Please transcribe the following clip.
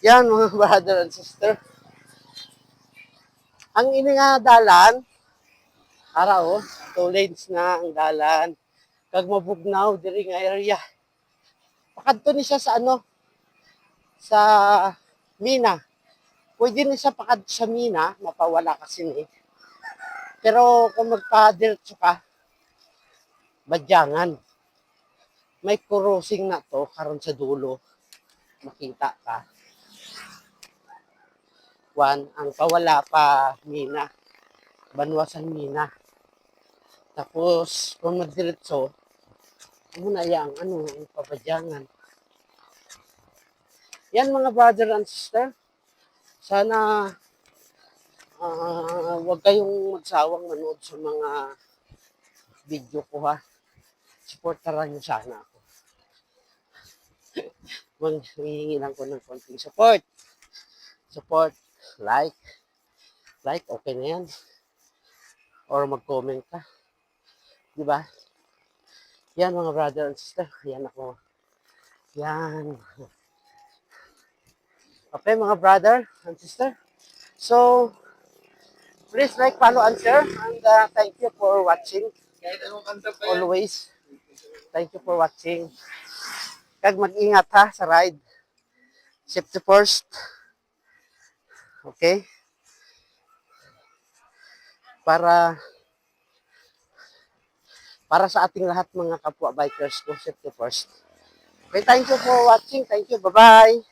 Yan mga brother and sister. Ang ini nga dalan, araw, 2 lanes na ang dalan. Kag mabugnaw diri nga area. Pakadto ni siya sa ano, sa Mina. Pwede ni siya pakadto sa Mina, mapawala kasi ni. Pero kung magpa-diretso ka, badyangan. May crossing na to karon sa dulo. Makita ka. One, ang pawala pa Mina. Banwasan Mina. Tapos, kung magdiretso, muna yang ano, ang pabadyangan. Yan mga brother and sister. Sana huwag kayong magsawang manood sa mga video ko ha. Supportaran nyo sana ako. Hihingi lang ko ng konting support. Support, like, okay na yan. Or mag-comment ka. Diba? Yan mga brother and sister. Yan ako. Yan. Okay mga brother and sister. So, please like, follow, and share. And thank you for watching. Always. Thank you for watching. Kag mag-ingat ha sa ride. Safety first. Okay? Para sa ating lahat mga kapwa bikers ko, safety first. Okay, thank you for watching. Thank you. Bye-bye.